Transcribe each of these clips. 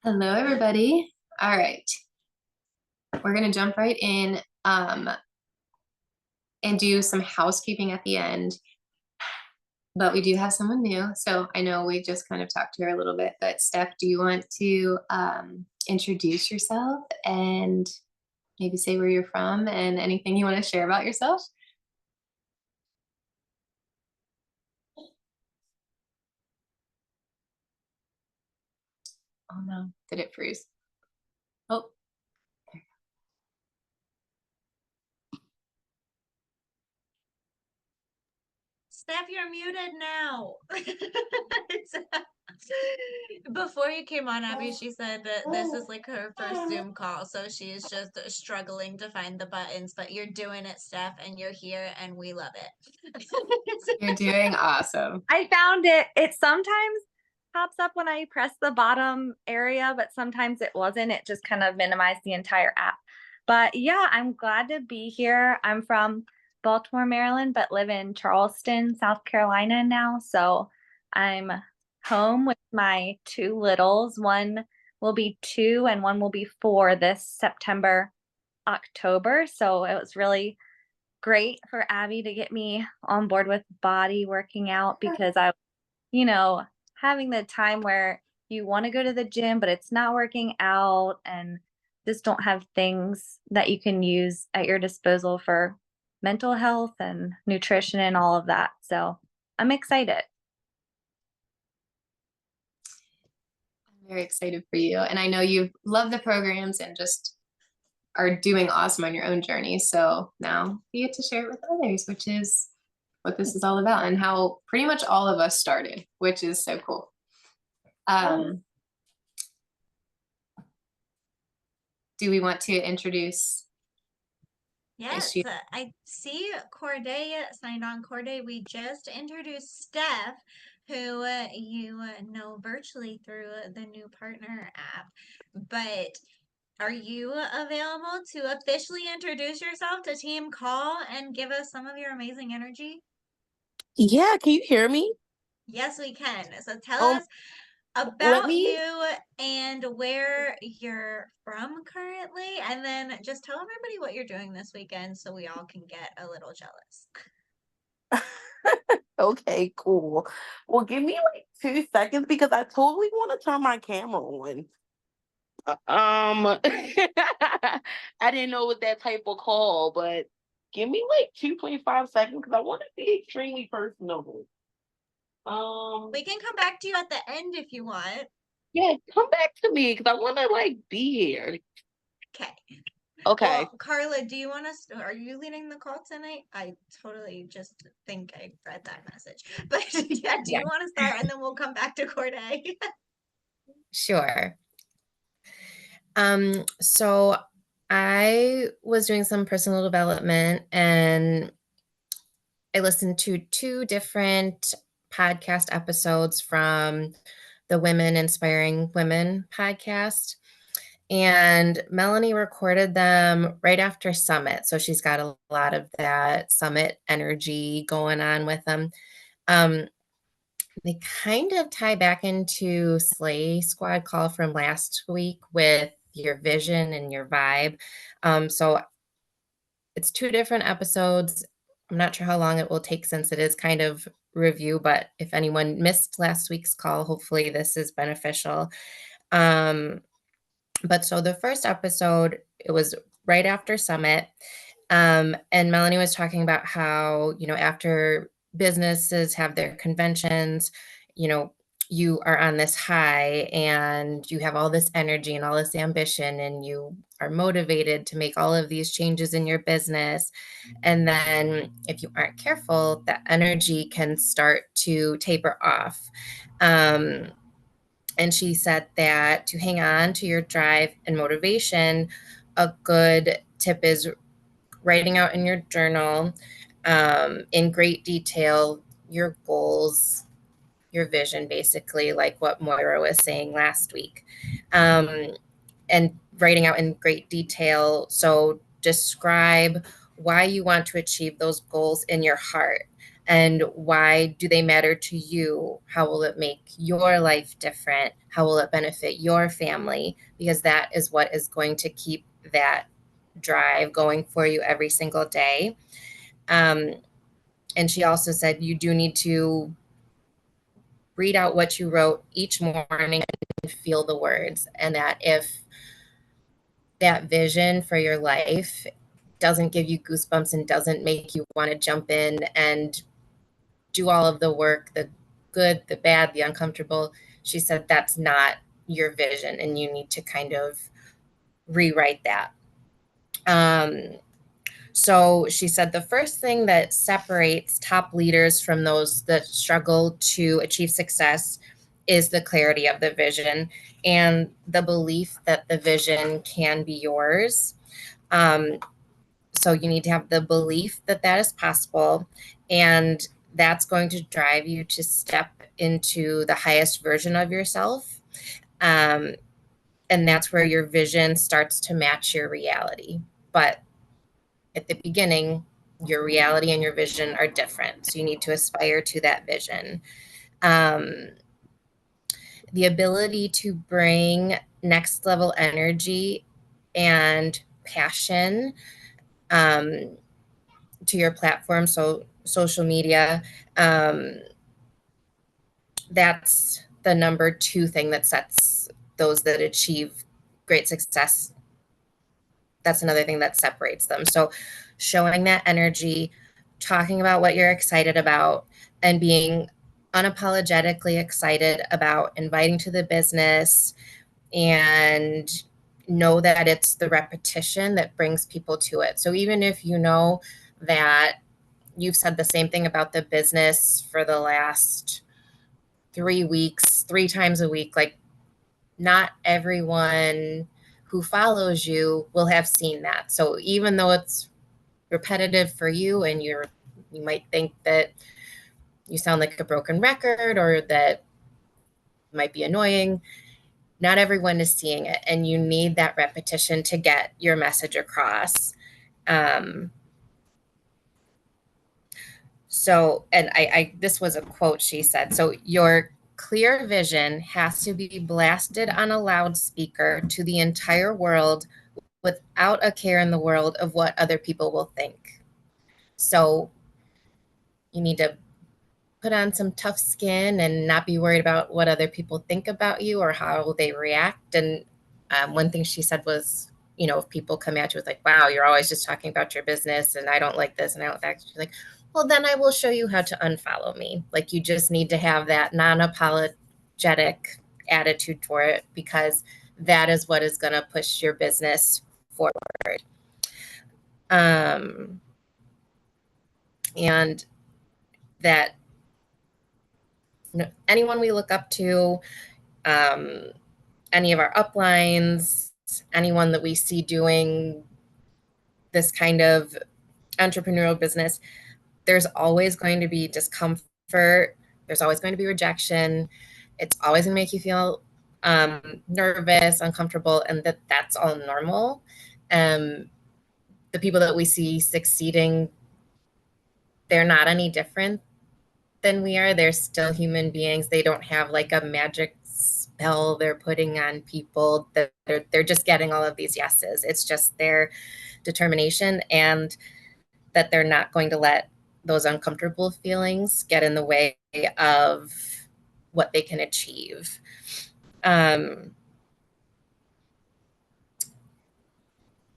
Hello, everybody. All right, we're gonna jump right in and do some housekeeping at the end. But we do have someone new, so I know we just kind of talked to her a little bit. But Steph, do you want to introduce yourself and maybe say where you're from and anything you want to share about yourself? Oh no, did it freeze? Oh, Steph, you're muted now. Before you came on, Abby, she said that this is like her first Zoom call, so she is just struggling to find the buttons, but you're doing it, Steph, and you're here, and we love it. you're doing awesome. I found it. It sometimes pops up when I press the bottom area, but sometimes it wasn't. It just kind of minimized the entire app. But yeah, I'm glad to be here. I'm from Baltimore, Maryland, but live in Charleston, South Carolina now. So I'm home with my two littles. One will be 2 and one will be 4 this September, October. So it was really great for Abby to get me on board with body working out because you know, having the time where you want to go to the gym, but it's not working out and just don't have things that you can use at your disposal for mental health and nutrition and all of that. So I'm excited. I'm very excited for you, and I know you love the programs and just are doing awesome on your own journey. So now you get to share it with others, which is what this is all about and how pretty much all of us started, which is so cool. Do we want to introduce? Yes, I see Corday signed on. Corday, we just introduced Steph, who you know virtually through the new partner app. But are you available to officially introduce yourself to Team Call and give us some of your amazing energy? Yeah, can you hear me? Yes, we can. So tell Um, us let about me. you and where you're from currently, and then just tell everybody what you're doing this weekend so we all can get a little jealous. Okay, cool. Well, give me like 2 seconds because I totally want to turn my camera on. I didn't know it was that type of call, but give me like 2.5 seconds because I want to be extremely personable. Um, We can come back to you at the end if you want. yeah, come back to me because I want to like be here. Okay. Okay. Well, Carla, do you want us? Are you leading the call tonight? I totally just think I read that message. But yeah, do Yeah, you want to start and then we'll come back to Corday? sure. So I was doing some personal development and I listened to two different podcast episodes from the Women Inspiring Women podcast. And Melanie recorded them right after Summit. So she's got a lot of that Summit energy going on with them. Um, they kind of tie back into Slay Squad call from last week with your vision and your vibe. So it's two different episodes. I'm not sure how long it will take since it is kind of review, but if anyone missed last week's call, hopefully this is beneficial. Um, but so the first episode, it was right after Summit. And Melanie was talking about how, after businesses have their conventions, you know, you are on this high and you have all this energy and all this ambition and you are motivated to make all of these changes in your business. And then if you aren't careful, that energy can start to taper off. Um, and she said that to hang on to your drive and motivation, a good tip is writing out in your journal in great detail your goals, your vision, basically, like what Moira was saying last week. Um, and writing out in great detail. So describe why you want to achieve those goals in your heart. and why do they matter to you? How will it make your life different? How will it benefit your family? Because that is what is going to keep that drive going for you every single day. And she also said you do need to read out what you wrote each morning and feel the words. And that if that vision for your life doesn't give you goosebumps and doesn't make you want to jump in and do all of the work, the good, the bad, the uncomfortable, she said that's not your vision and you need to kind of rewrite that. So she said the first thing that separates top leaders from those that struggle to achieve success is the clarity of the vision and the belief that the vision can be yours. So you need to have the belief that that is possible, and that's going to drive you to step into the highest version of yourself. Um, and that's where your vision starts to match your reality. But at the beginning, your reality and your vision are different. So you need to aspire to that vision. Um, the ability to bring next level energy and passion um, to your platform, so social media, um, that's the number two thing that sets those that achieve great success. That's another thing that separates them. So showing that energy, talking about what you're excited about, and being unapologetically excited about inviting to the business, and know that it's the repetition that brings people to it. So even if you know that you've said the same thing about the business for the last 3 weeks, 3 times a week, like not everyone who follows you will have seen that. So even though it's repetitive for you and you might think that you sound like a broken record or that might be annoying, not everyone is seeing it, and you need that repetition to get your message across. Um, So, and this was a quote she said. So, your clear vision has to be blasted on a loudspeaker to the entire world without a care in the world of what other people will think. So, you need to put on some tough skin and not be worried about what other people think about you or how they react. And one thing she said was, if people come at you with like, wow, you're always just talking about your business and I don't like this and I don't like that, she's like, well, then I will show you how to unfollow me. Like you just need to have that non-apologetic attitude for it, because that is what is going to push your business forward. And that anyone we look up to, um, any of our uplines, anyone that we see doing this kind of entrepreneurial business, there's always going to be discomfort. There's always going to be rejection. It's always going to make you feel nervous, uncomfortable, and that's all normal. The people that we see succeeding, they're not any different than we are. They're still human beings. They don't have like a magic spell they're putting on people. That they're just getting all of these yeses. It's just their determination, and that they're not going to let those uncomfortable feelings get in the way of what they can achieve.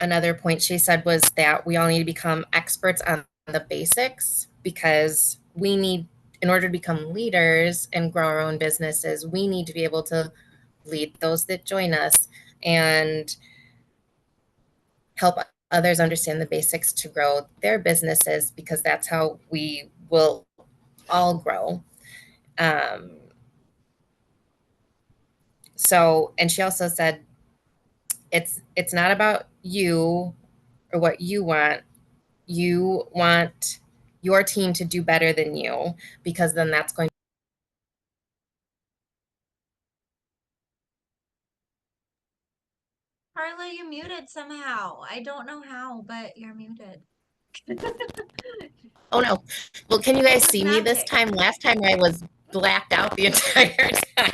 Another point she said was that we all need to become experts on the basics, because we need, in order to become leaders and grow our own businesses, we need to be able to lead those that join us and help others understand the basics to grow their businesses, because that's how we will all grow. So, and she also said, it's not about you or what you want. You want your team to do better than you, because then that's going. Carla, you muted somehow. I don't know how, but you're muted. Oh no. Well, can you guys It was see me this magic. time? Last time I was blacked out the entire time.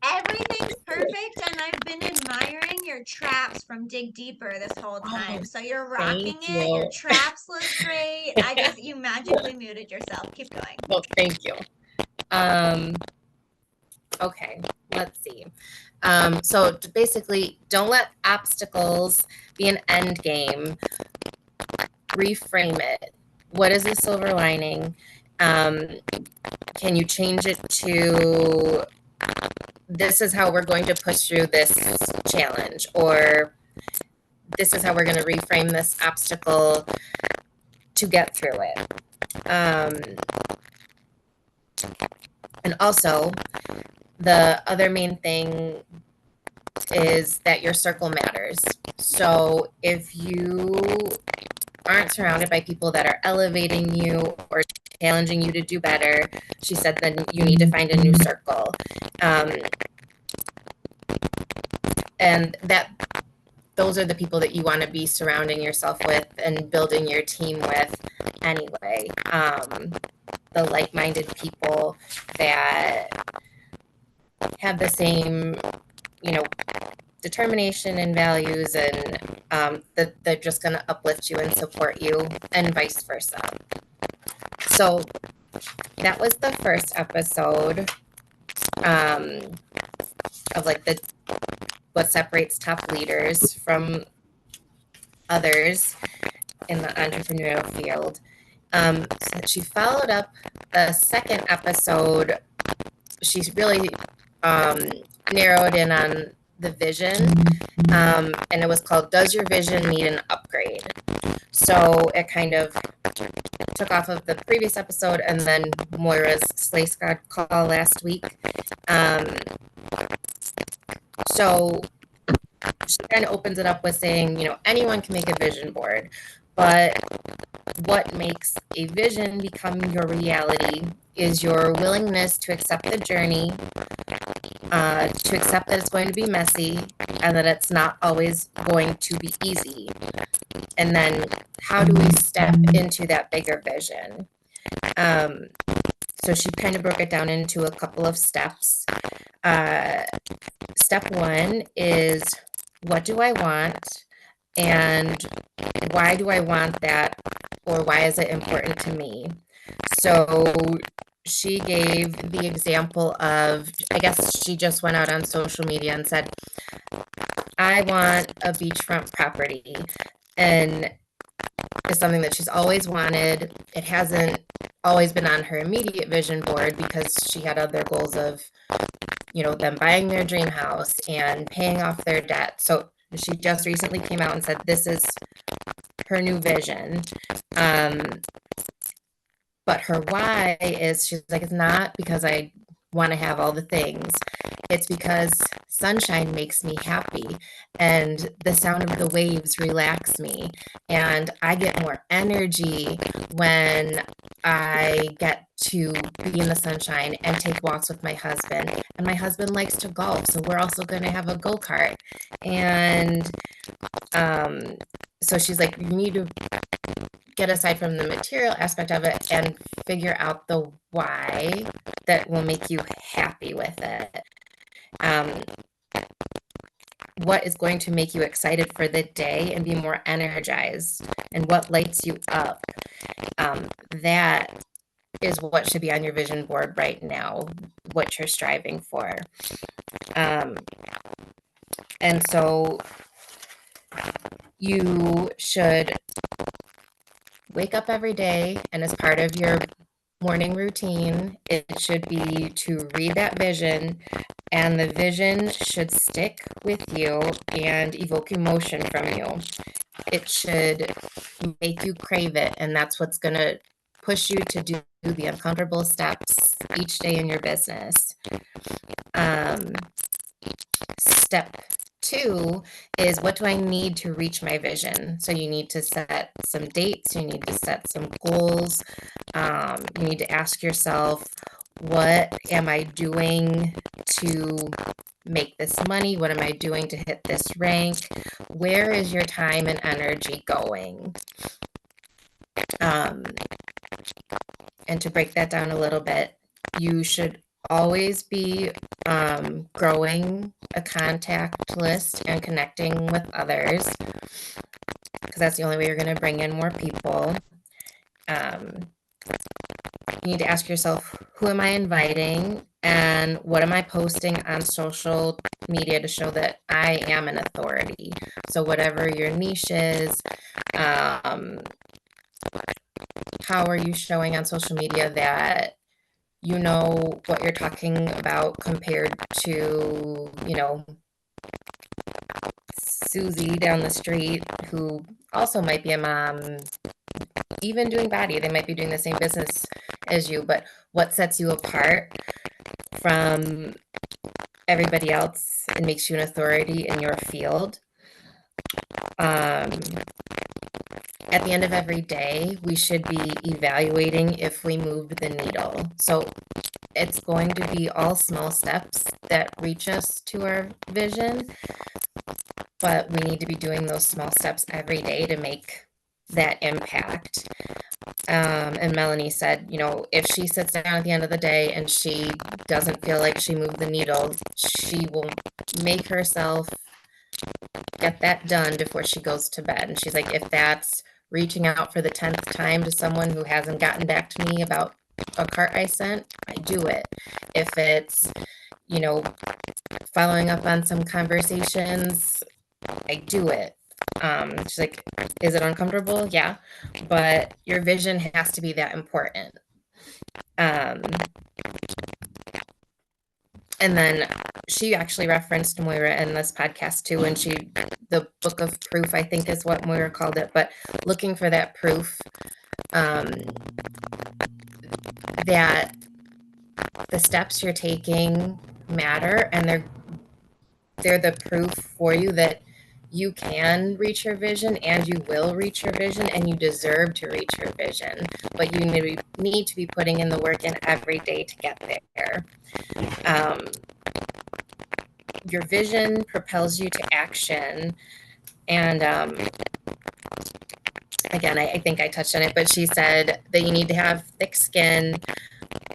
Everything's perfect, and I've been admiring your traps from Dig Deeper this whole time. Oh, So you're thank rocking it. Your you. traps look great. You magically muted yourself. Keep going. Well, thank you. Okay, let's see. So basically, don't let obstacles be an end game. Reframe it. What is the silver lining? Can you change it to this is how we're going to push through this challenge, or this is how we're going to reframe this obstacle to get through it? And also, the other main thing is that your circle matters. So if you aren't surrounded by people that are elevating you or challenging you to do better, she said, then you need to find a new circle. And that those are the people that you want to be surrounding yourself with and building your team with anyway. The like-minded people that have the same, determination and values, and that they're just going to uplift you and support you, and vice versa. So that was the first episode of like what separates top leaders from others in the entrepreneurial field. So she followed up the second episode. She's really narrowed in on the vision, and it was called "Does Your Vision Need an Upgrade?" So it kind of took off of the previous episode and then Moira's Slay Squad call last week. So she kind of opens it up with saying, anyone can make a vision board, but what makes a vision become your reality is your willingness to accept the journey, to accept that it's going to be messy and that it's not always going to be easy. And then how do we step into that bigger vision? So she kind of broke it down into a couple of steps. Step one is, what do I want? And why do I want that? Or why is it important to me? So she gave the example of, I guess she just went out on social media and said, I want a beachfront property. And it's something that she's always wanted. It hasn't always been on her immediate vision board because she had other goals of, them buying their dream house and paying off their debt. So she just recently came out and said this is her new vision. But her why is, she's like, it's not because I want to have all the things. It's because sunshine makes me happy and the sound of the waves relax me. And I get more energy when I get to be in the sunshine and take walks with my husband. And my husband likes to golf, so we're also going to have a go-kart. And so she's like, you need to get aside from the material aspect of it and figure out the why that will make you happy with it. What is going to make you excited for the day and be more energized, and what lights you up? That is what should be on your vision board right now, what you're striving for. And so you should wake up every day, and as part of your morning routine, it should be to read that vision, and the vision should stick with you and evoke emotion from you. It should make you crave it, and that's what's going to push you to do the uncomfortable steps each day in your business. Step 2 is, what do I need to reach my vision? So you need to set some dates, you need to set some goals, you need to ask yourself, what am I doing to make this money? What am I doing to hit this rank? Where is your time and energy going? Um, and to break that down a little bit, you should always be growing a contact list and connecting with others, because that's the only way you're going to bring in more people. You need to ask yourself, who am I inviting and what am I posting on social media to show that I am an authority? So whatever your niche is, how are you showing on social media that you know what you're talking about compared to, Susie down the street, who also might be a mom, even doing body. They might be doing the same business as you, but what sets you apart from everybody else and makes you an authority in your field? At the end of every day, we should be evaluating if we moved the needle. So it's going to be all small steps that reach us to our vision, but we need to be doing those small steps every day to make that impact. And Melanie said, if she sits down at the end of the day and she doesn't feel like she moved the needle, she will make herself get that done before she goes to bed. And she's like, if that's reaching out for the 10th time to someone who hasn't gotten back to me about a cart I sent, I do it. If it's, following up on some conversations, I do it. She's like, is it uncomfortable? Yeah, but your vision has to be that important. And then she actually referenced Moira in this podcast too, and the book of proof, I think is what Moira called it, but looking for that proof that the steps you're taking matter, and they're the proof for you that you can reach your vision and you will reach your vision and you deserve to reach your vision, but you need to be putting in the work in every day to get there. Your vision propels you to action. And again, I think I touched on it, but she said that you need to have thick skin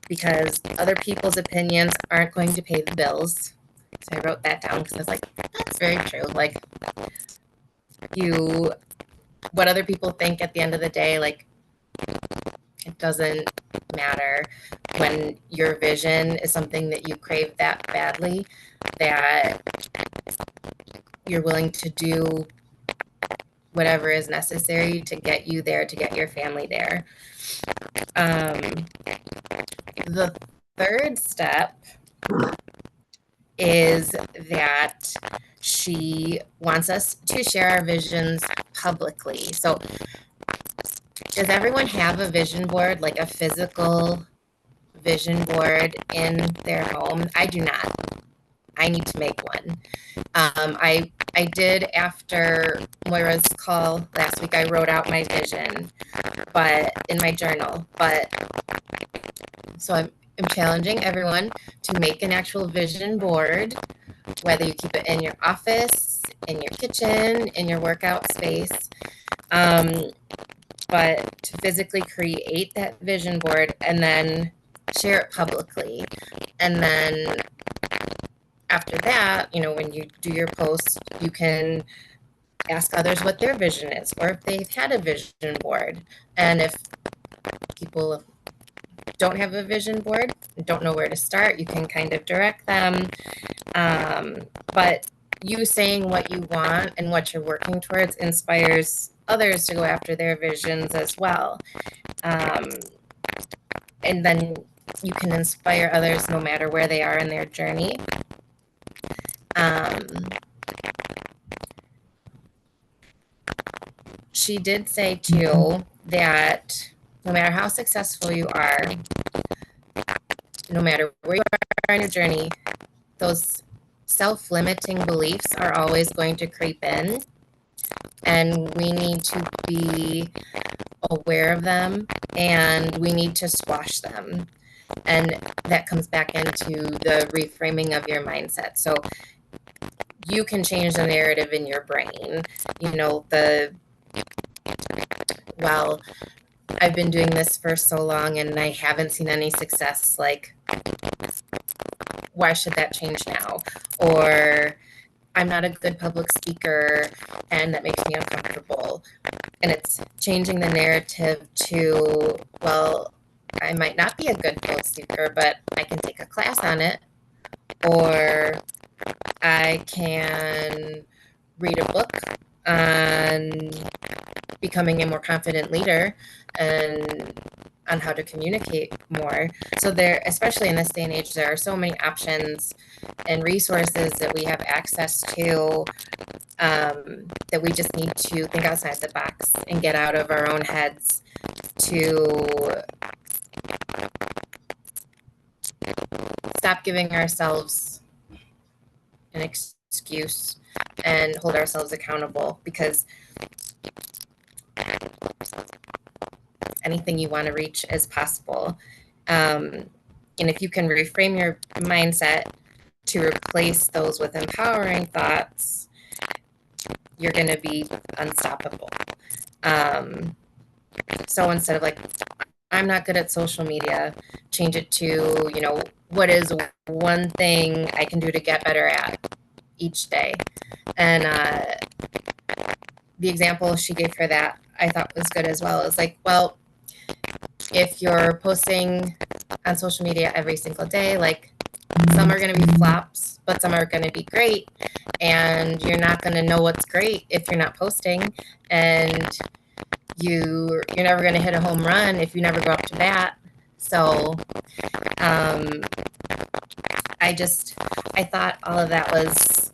because other people's opinions aren't going to pay the bills. So I wrote that down because I was like, that's very true. Like, what other people think at the end of the day, like, it doesn't matter when your vision is something that you crave that badly, that you're willing to do whatever is necessary to get you there, to get your family there. The third step is that she wants us to share our visions publicly. So does everyone have a vision board, like a physical vision board in their home? I do not. I need to make one. I did after Moira's call last week. I wrote out my vision, but in my journal. But so I'm challenging everyone to make an actual vision board, whether you keep it in your office, in your kitchen, in your workout space. But to physically create that vision board and then share it publicly. And then after that, when you do your posts, you can ask others what their vision is, or if they've had a vision board. And if people don't have a vision board, don't know where to start, you can kind of direct them. But you saying what you want and what you're working towards inspires others to go after their visions as well. And then you can inspire others no matter where they are in their journey. She did say too that no matter how successful you are, no matter where you are in your journey, those self-limiting beliefs are always going to creep in, and we need to be aware of them and we need to squash them. And that comes back into the reframing of your mindset. So you can change the narrative in your brain. I've been doing this for so long and I haven't seen any success. Like, why should that change now? Or I'm not a good public speaker and that makes me uncomfortable. And it's changing the narrative to, well, I might not be a good public speaker, but I can take a class on it. Or I can read a book on becoming a more confident leader and on how to communicate more. So there, especially in this day and age, there are so many options and resources that we have access to, that we just need to think outside the box and get out of our own heads to stop giving ourselves an excuse and hold ourselves accountable, because anything you want to reach is possible. And if you can reframe your mindset to replace those with empowering thoughts, you're going to be unstoppable. So instead of like, I'm not good at social media, change it to, what is one thing I can do to get better at each day? And the example she gave for that I thought was good as well. It's like, well, if you're posting on social media every single day, like, some are going to be flops, but some are going to be great. And you're not going to know what's great if you're not posting. And you're never going to hit a home run if you never go up to bat. So I thought all of that was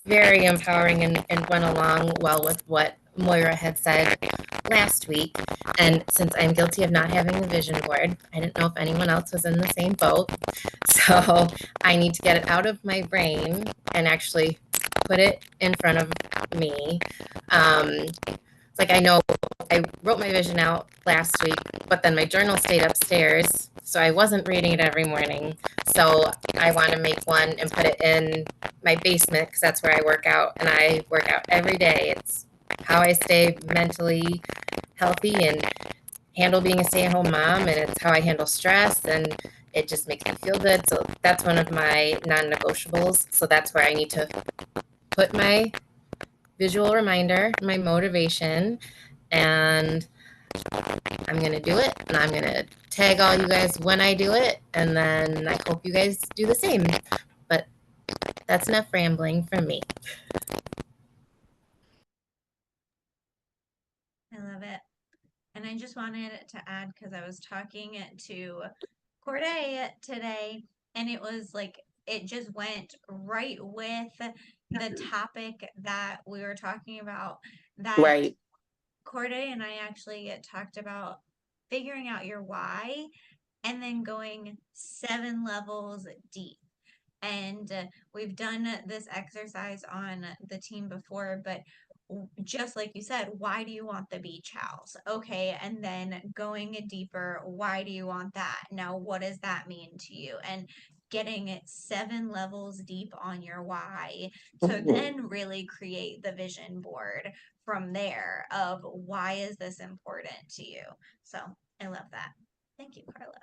very empowering and went along well with what Moira had said last week. And since I'm guilty of not having a vision board, I didn't know if anyone else was in the same boat. So I need to get it out of my brain and actually put it in front of me. It's like, I know I wrote my vision out last week, but then my journal stayed upstairs, so I wasn't reading it every morning. So I want to make one and put it in my basement, because that's where I work out, and I work out every day. It's how I stay mentally healthy and handle being a stay-at-home mom, and it's how I handle stress, and it just makes me feel good. So that's one of my non-negotiables. So that's where I need to put my visual reminder, my motivation, and I'm going to do it, and I'm going to tag all you guys when I do it, and then I hope you guys do the same. But that's enough rambling from me. I love it. And I just wanted to add, because I was talking to Corday today, and it was like, it just went right with the topic that we were talking about, that Right. Corday and I actually talked about figuring out your why and then going 7 levels deep. And we've done this exercise on the team before, but just like you said, why do you want the beach house? Okay, and then going deeper, why do you want that? Now, what does that mean to you? And getting it 7 levels deep on your why to then really create the vision board from there of why is this important to you. So I love that. Thank you, Carla.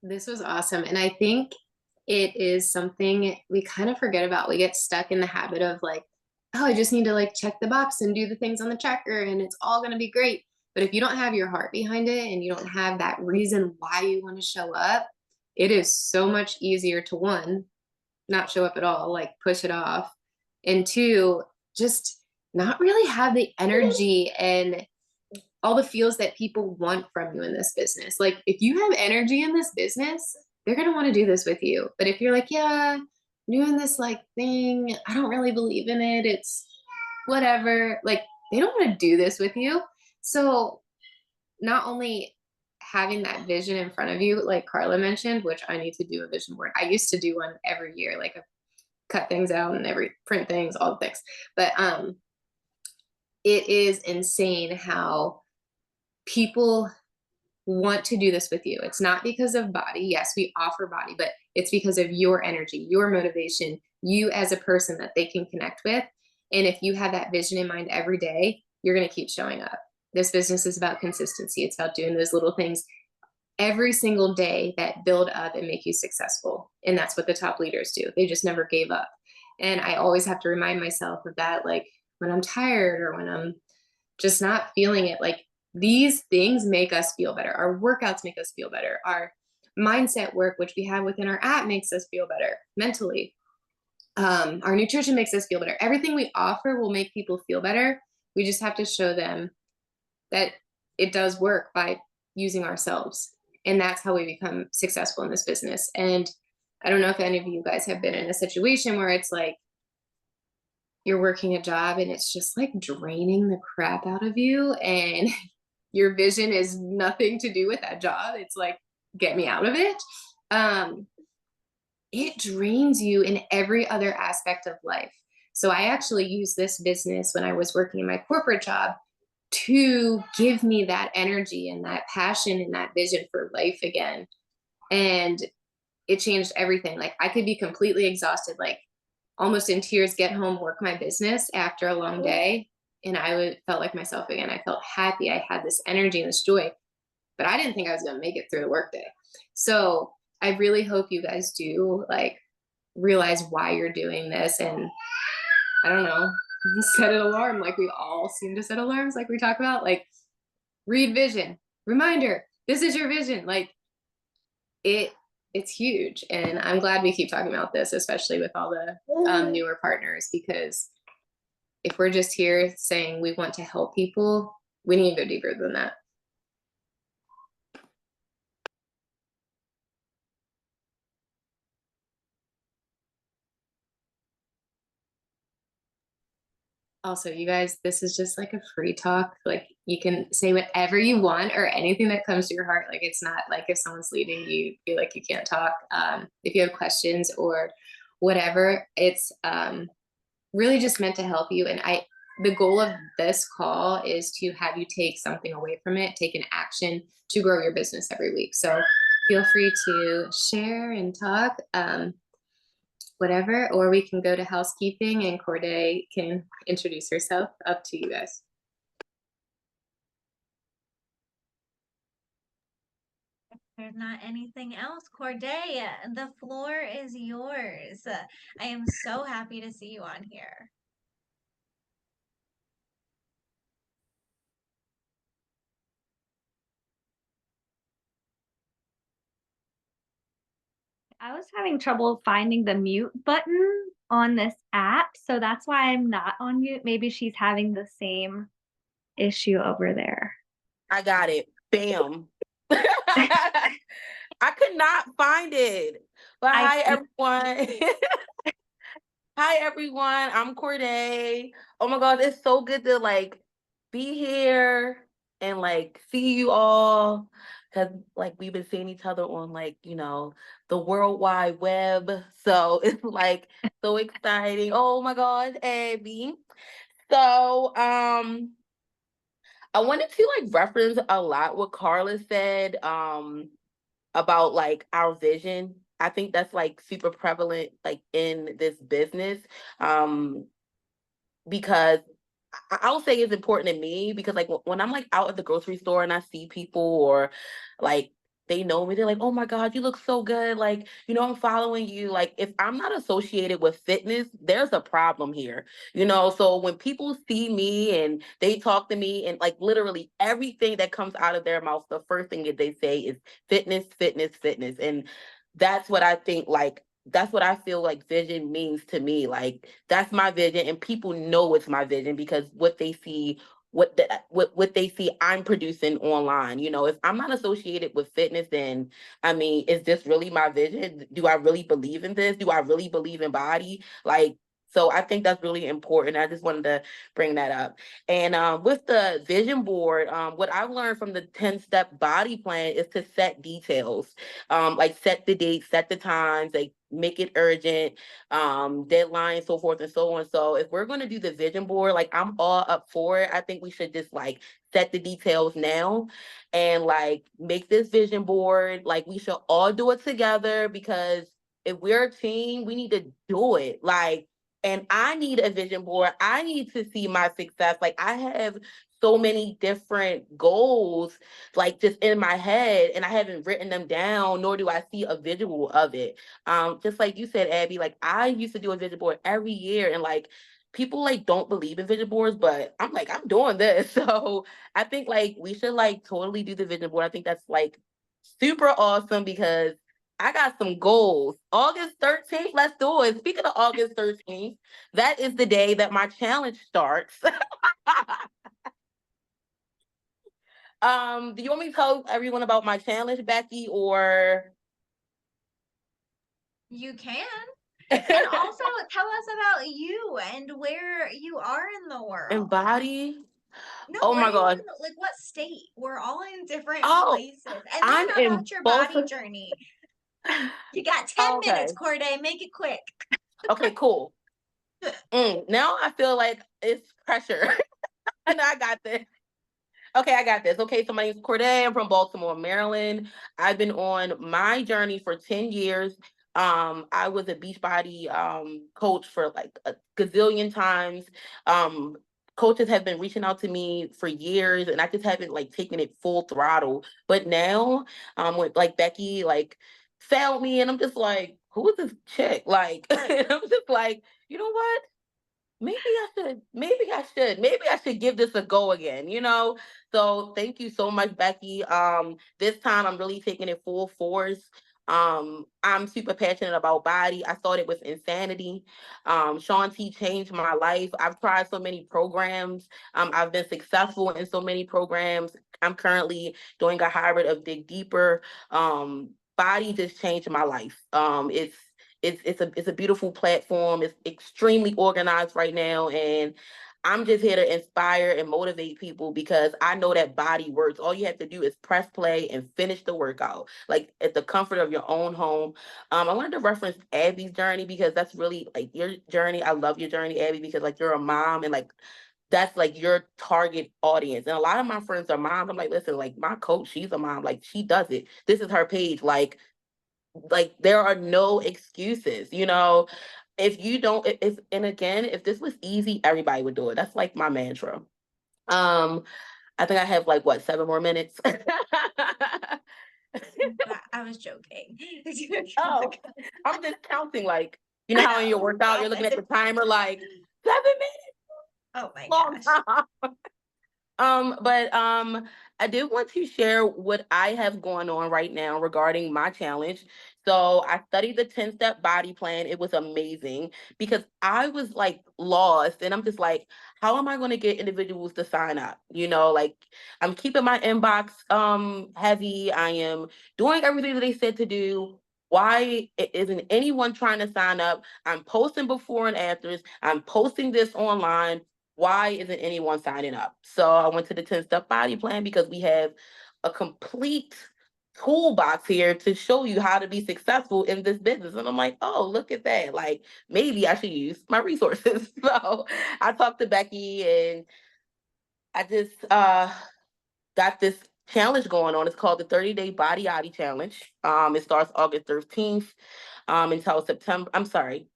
This was awesome. And I think it is something we kind of forget about. We get stuck in the habit of like, oh, I just need to like check the box and do the things on the checker and it's all going to be great. But if you don't have your heart behind it and you don't have that reason why you want to show up, it is so much easier to, one, not show up at all, like push it off. And two, just not really have the energy and all the feels that people want from you in this business. Like, if you have energy in this business, they're going to want to do this with you. But if you're like, yeah, doing this like thing, I don't really believe in it, it's whatever, like, they don't want to do this with you. So not only having that vision in front of you, like Carla mentioned, which I need to do a vision board. I used to do one every year, like I cut things out and print things, all the things. But it is insane how people want to do this with you. It's not because of body. Yes, we offer body, but it's because of your energy, your motivation, you as a person that they can connect with. And if you have that vision in mind every day, you're going to keep showing up. This business is about consistency. It's about doing those little things every single day that build up and make you successful. And that's what the top leaders do. They just never gave up. And I always have to remind myself of that, like when I'm tired or when I'm just not feeling it, like these things make us feel better. Our workouts make us feel better. Our mindset work, which we have within our app, makes us feel better mentally. Our nutrition makes us feel better. Everything we offer will make people feel better. We just have to show them that it does work by using ourselves. And that's how we become successful in this business. And I don't know if any of you guys have been in a situation where it's like you're working a job and it's just like draining the crap out of you, and your vision is nothing to do with that job. It's like, get me out of it. It drains you in every other aspect of life. So I actually used this business when I was working in my corporate job to give me that energy and that passion and that vision for life again. And it changed everything. Like I could be completely exhausted, like almost in tears, get home, work my business after a long day. And felt like myself again. I felt happy. I had this energy and this joy, but I didn't think I was going to make it through the workday. So I really hope you guys do like realize why you're doing this. And I don't know, set an alarm, like we all seem to set alarms, like we talk about, like read vision, reminder, this is your vision. Like it's huge. And I'm glad we keep talking about this, especially with all the newer partners, because if we're just here saying we want to help people, we need to go deeper than that. Also, you guys, this is just like a free talk. Like you can say whatever you want or anything that comes to your heart. Like it's not like if someone's leading you feel like you can't talk. If you have questions or whatever, it's really just meant to help you. And the goal of this call is to have you take something away from it, take an action to grow your business every week. So feel free to share and talk. Whatever, or we can go to housekeeping and Corday can introduce herself. Up to you guys. If there's not anything else, Corday, the floor is yours. I am so happy to see you on here. I was having trouble finding the mute button on this app, so that's why I'm not on mute. Maybe she's having the same issue over there. I got it. Bam. I could not find it. But hi, everyone. Hi, everyone. I'm Corday. Oh my God, it's so good to like be here and like see you all. Because like we've been seeing each other on like, the World Wide Web. So it's like so exciting. Oh my God, Abby. So I wanted to like reference a lot what Carla said about like our vision. I think that's like super prevalent like in this business. Because I'll say it's important to me because like when I'm like out at the grocery store and I see people or like they know me, they're like, oh my God, you look so good. Like, I'm following you. Like if I'm not associated with fitness, there's a problem here, So when people see me and they talk to me and like literally everything that comes out of their mouth, the first thing that they say is fitness, fitness, fitness. And that's what I think like that's what I feel like vision means to me. Like that's my vision, and people know it's my vision because what they see, what they see I'm producing online. If I'm not associated with fitness, then I mean, is this really my vision? Do I really believe in this? Do I really believe in body? Like, so I think that's really important. I just wanted to bring that up. And with the vision board, what I've learned from the 10-step body plan is to set details, like set the date, set the times, like make it urgent, deadline, so forth and so on. So if we're going to do the vision board, like I'm all up for it. I think we should just like set the details now and like make this vision board. Like we should all do it together because if we're a team, we need to do it. Like, and I need a vision board. I need to see my success. Like, I have so many different goals, like just in my head, and I haven't written them down, nor do I see a visual of it. Just like you said, Abby, like I used to do a vision board every year, and like people like don't believe in vision boards, but I'm like, I'm doing this. So I think like we should like totally do the vision board. I think that's like super awesome because I got some goals. August 13th, let's do it. Speaking of August 13th, that is the day that my challenge starts. Do you want me to tell everyone about my challenge, Becky, or You can. And also tell us about you and where you are in the world. embody? No, Oh where my you God. in, like what state? We're all in different Oh, places. And I'm then in about your both. body journey. You got 10 Okay. minutes, Corday. Make it quick. Okay, cool. Now I feel like it's pressure. And I got this. Okay, I got this. Okay, so my name's Corday. I'm from Baltimore, Maryland. I've been on my journey for 10 years. I was a Beachbody coach for like a gazillion times. Um, Coaches have been reaching out to me for years, and I just haven't like taken it full throttle. But now, with like Becky, like found me, and I'm just like, who is this chick? Like, I'm just like, you know what? Maybe I should give this a go again, you know? So thank you so much, Becky. This time I'm really taking it full force. I'm super passionate about body. I started with Insanity. Sean T changed my life. I've tried so many programs. I've been successful in so many programs. I'm currently doing a hybrid of Dig Deeper. Body just changed my life. It's a beautiful platform. It's extremely organized right now, and I'm just here to inspire and motivate people because I know that body works. All you have to do is press play and finish the workout, like at the comfort of your own home. I wanted to reference Abby's journey because that's really like your journey. I love your journey, Abby, because like you're a mom and like that's like your target audience. And a lot of my friends are moms. I'm like, listen, like my coach, she's a mom. Like she does it. This is her page. Like there are no excuses, you know. If you don't if and again, if this was easy, everybody would do it. That's like my mantra. I think I have like what, 7 more minutes. I was joking. Oh, I'm just counting, like, you know how in your workout you're looking at the timer like 7 minutes, Oh my long gosh. time. But I did want to share what I have going on right now regarding my challenge. So I studied the 10-step body plan. It was amazing because I was like lost and I'm just like, how am I going to get individuals to sign up? You know, like I'm keeping my inbox heavy. I am doing everything that they said to do. Why isn't anyone trying to sign up? I'm posting before and afters. I'm posting this online. Why isn't anyone signing up? So I went to the 10-step body plan because we have a complete toolbox here to show you how to be successful in this business. And I'm like, oh, look at that. Like maybe I should use my resources. So I talked to Becky and I just got this challenge going on. It's called the 30-day body yaddy challenge. It starts August 13th until September. I'm sorry,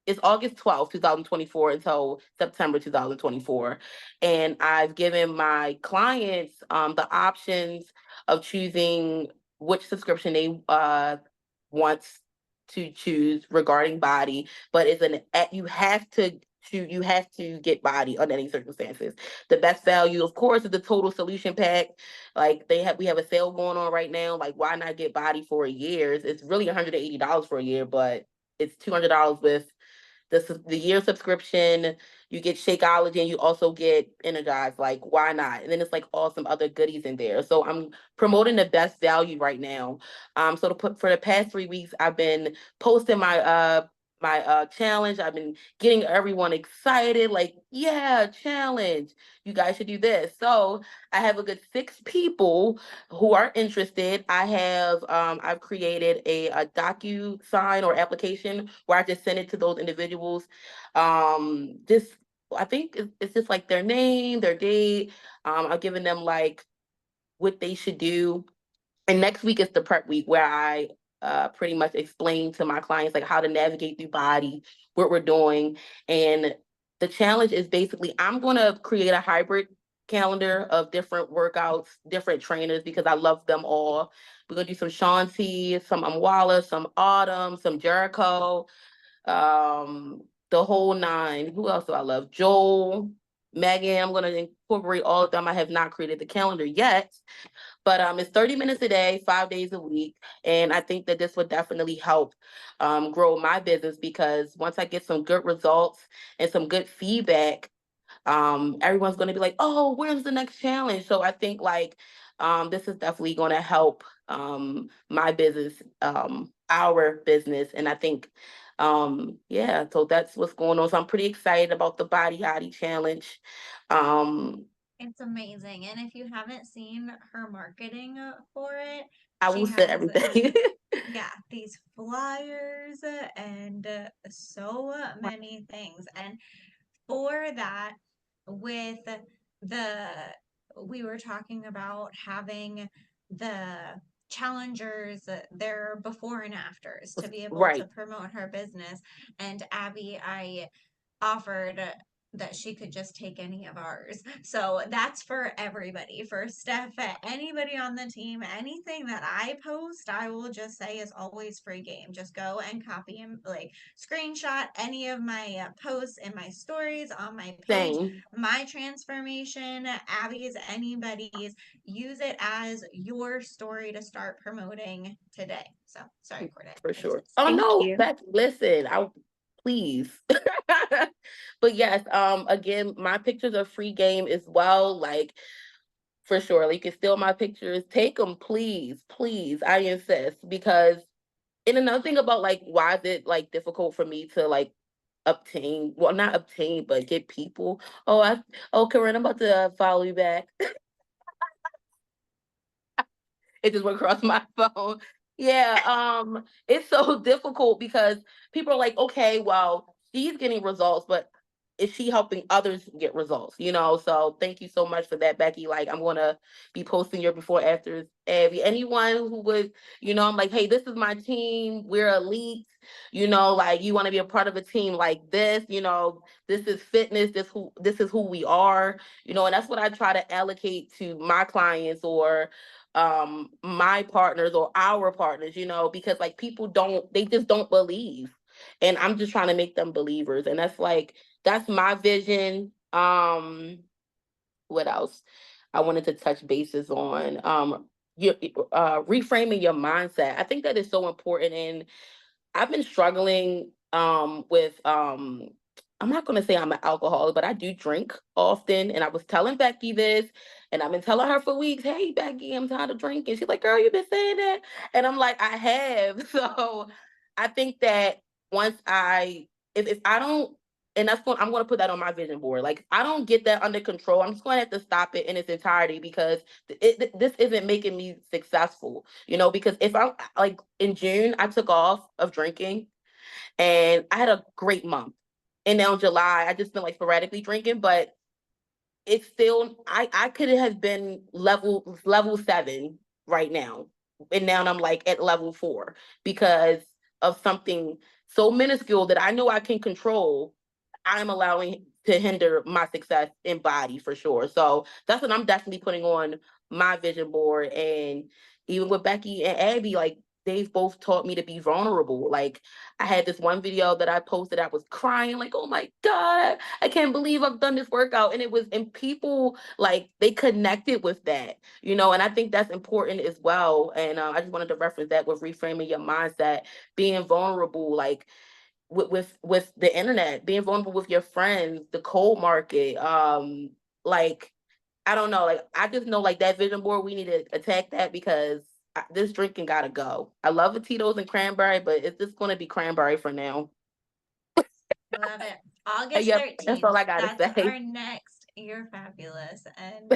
it's August 12th, 2024 until September 2024. And I've given my clients the options of choosing which subscription they want to choose regarding body, but you have to get body under any circumstances. The best value, of course, is the total solution pack. Like we have a sale going on right now. Like why not get body for a year? It's really $180 for a year, but it's $200 with the year subscription. You get Shakeology and you also get Energized. Like, why not? And then it's like all some other goodies in there. So I'm promoting the best value right now. So to put for the past 3 weeks, I've been posting my challenge. I've been getting everyone excited, like, yeah, challenge. You guys should do this. So I have a good 6 people who are interested. I've created a docu sign or application where I just send it to those individuals. Just I think it's just like their name, their date. I've given them like what they should do. And next week is the prep week where I pretty much explain to my clients like how to navigate through body, what we're doing. And the challenge is basically I'm going to create a hybrid calendar of different workouts, different trainers, because I love them all. We're going to do some Shanti, some Amwala, some Autumn, some Jericho, the whole nine. Who else do I love? Joel, Megan. I'm going to incorporate all of them. I have not created the calendar yet, but it's 30 minutes a day, 5 days a week. And I think that this would definitely help grow my business, because once I get some good results and some good feedback, everyone's going to be like, oh, where's the next challenge? So I think like this is definitely going to help my business, our business. And I think, yeah, so that's what's going on. So I'm pretty excited about the Body Hottie Challenge. Um, It's amazing. And if you haven't seen her marketing for it, I she will say has, everything. yeah, these flyers and so many things. And for that, with the, we were talking about having the challengers, their before and afters to be able to Right. promote her business. And Abby, I offered that she could just take any of ours. So that's for everybody. For Steph, anybody on the team, anything that I post, I will just say is always free game. Just go and copy and like screenshot any of my posts in my stories on my page. Same. My transformation, Abby's, anybody's, use it as your story to start promoting today. So sorry, Corday. For I just sure. Oh Thank no, you. that listen, I please. But yes, again, my pictures are free game as well. Like for sure. Like you can steal my pictures. Take them, please, please. I insist. Because and another thing about like why is it like difficult for me to like obtain, well, not obtain, but get people. Oh, Corinne, I'm about to follow you back. It just went across my phone. Yeah, it's so difficult because people are like, okay, well, she's getting results, but is she helping others get results? You know, so thank you so much for that, Becky. Like, I'm gonna be posting your before afters. Abby, anyone who would, I'm like, hey, this is my team. We're elite. Like you want to be a part of a team like this. This is fitness. This is who we are. And that's what I try to allocate to my clients or my partners or our partners, because like people they just don't believe, and I'm just trying to make them believers. And that's my vision. What else I wanted to touch bases on? Your Reframing your mindset, I think that is so important. And I've been struggling with I'm not gonna say I'm an alcoholic, but I do drink often. And I was telling Becky this, and I've been telling her for weeks, hey Becky, I'm tired of drinking. She's like, girl, you've been saying that. And I'm like, I have. So I think that once if I don't, and I'm gonna put that on my vision board. Like I don't get that under control, I'm just gonna have to stop it in its entirety, because this isn't making me successful. Because if I'm like in June, I took off of drinking and I had a great month. And now in July, I just been like sporadically drinking, but it's still I could have been level 7 right now. And now I'm like at level 4 because of something so minuscule that I know I can control. I'm allowing to hinder my success in body for sure. So that's what I'm definitely putting on my vision board. And even with Becky and Abby, like they've both taught me to be vulnerable. Like I had this one video that I posted, I was crying, like, oh my God, I can't believe I've done this workout. And people like they connected with that, and I think that's important as well. And I just wanted to reference that with reframing your mindset, being vulnerable, like with the internet, being vulnerable with your friends, the cold market. Like I don't know, like I just know like that vision board, we need to attack that because this drinking gotta go. I love the Tito's and cranberry, but it's just gonna be cranberry for now. I love it. August Yep, that's 13th. all I gotta That's say. our next. You're fabulous. And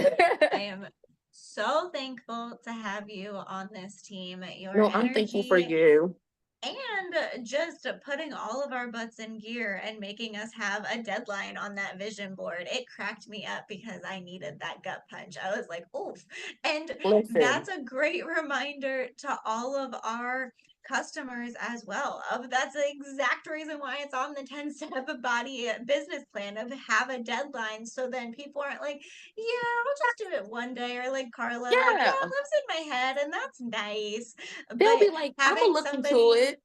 I am so thankful to have you on this team. Your No, I'm thankful for energy you. and just putting all of our butts in gear and making us have a deadline on that vision board. It cracked me up because I needed that gut punch. I was like, oof. And Listen, that's a great reminder to all of our customers as well. That's the exact reason why it's on the 10-step body business plan, of have a deadline, so then people aren't like, yeah, I'll just do it one day, or like Carla, like, yeah, Yeah. it lives in my head and that's nice. They'll But be like, I'm gonna having look into somebody, it.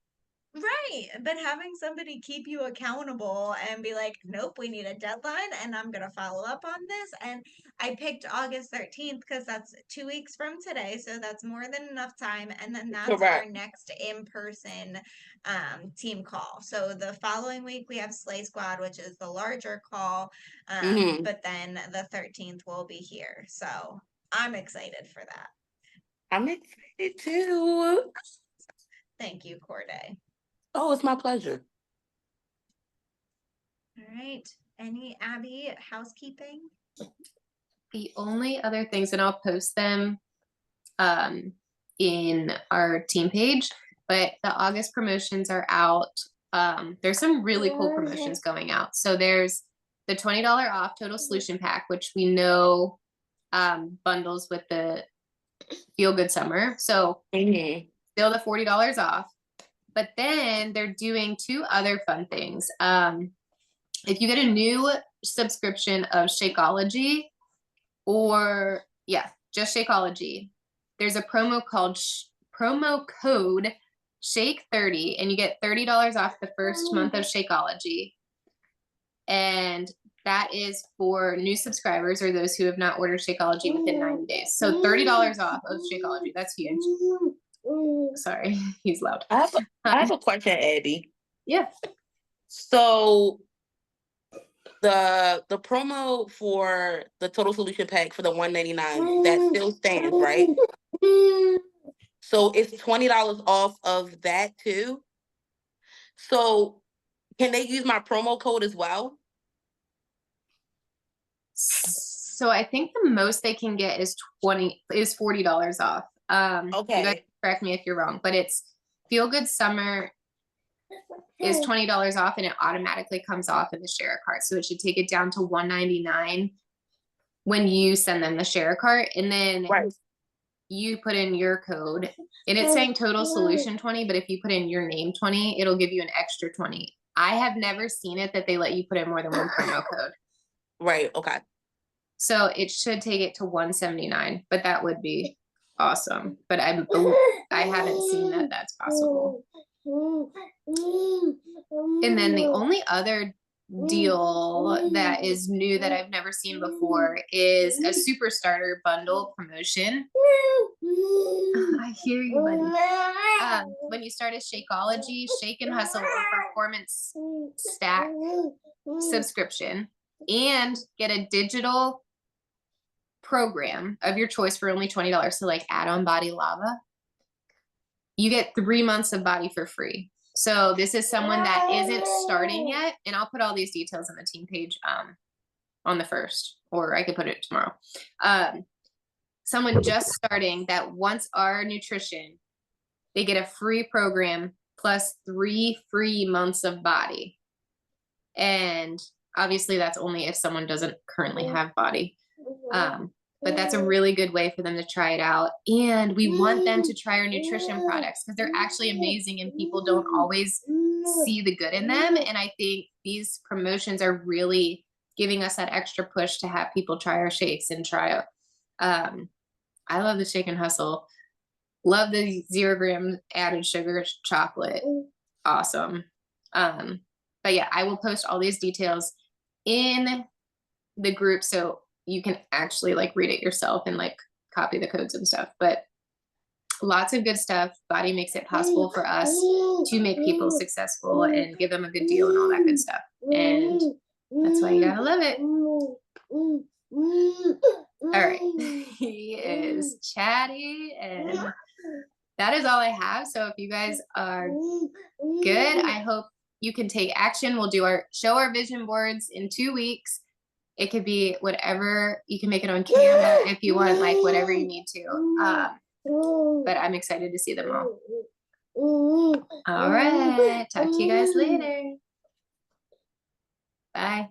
right, but having somebody keep you accountable and be like, nope, we need a deadline and I'm going to follow up on this. And I picked August 13th because that's 2 weeks from today. So that's more than enough time. And then that's our Correct. next in-person team call. So the following week we have Slay Squad, which is the larger call. But then the 13th will be here. So I'm excited for that. I'm excited too. Thank you, Corday. Oh, it's my pleasure. All right. Any Abby housekeeping? The only other things, and I'll post them in our team page, but the August promotions are out. There's some really cool promotions going out. So there's the $20 off total solution pack, which we know bundles with the Feel Good Summer. So still the $40 off. But then they're doing two other fun things. If you get a new subscription of Shakeology, or just Shakeology, there's a promo code Shake30, and you get $30 off the first month of Shakeology. And that is for new subscribers or those who have not ordered Shakeology within 90 days. So $30 off of Shakeology. That's huge. Sorry, he's loud. I have a question, Abby. Yeah. So the promo for the total solution pack for the $199, that still stands, right? So it's $20 off of that too. So can they use my promo code as well? So I think the most they can get is $40 off. Okay. You guys correct me if you're wrong, but it's Feel Good Summer is $20 off, and it automatically comes off in the share cart. So it should take it down to $199 when you send them the share cart, and then you put in your code, and it's saying total solution 20, but if you put in your name 20, it'll give you an extra 20. I have never seen it that they let you put in more than one promo code. Right. Okay. So it should take it to $179, but that would be awesome. But I haven't seen that that's possible. And then the only other deal that is new that I've never seen before is a super starter bundle promotion. I hear you, buddy. When you start a Shakeology, Shake and Hustle, or Performance Stack subscription, and get a digital program of your choice for only $20. So like Add On Body Lava, you get 3 months of body for free. So this is someone that isn't starting yet, and I'll put all these details on the team page on the 1st, or I could put it tomorrow. Someone just starting that wants our nutrition, they get a free program plus 3 free months of body. And obviously that's only if someone doesn't currently have body. But that's a really good way for them to try it out. And we want them to try our nutrition products because they're actually amazing, and people don't always see the good in them. And I think these promotions are really giving us that extra push to have people try our shakes and try it. I love the Shake and Hustle. Love the 0 gram added sugar chocolate. Awesome. But yeah, I will post all these details in the group so you can actually like read it yourself and like copy the codes and stuff. But lots of good stuff. Body makes it possible for us to make people successful and give them a good deal and all that good stuff. And that's why you gotta love it. All right. He is chatty, and that is all I have. So if you guys are good, I hope you can take action. We'll do show our vision boards in 2 weeks. It could be whatever. You can make it on Canva if you want, like whatever you need to. But I'm excited to see them all. All right. Talk to you guys later. Bye.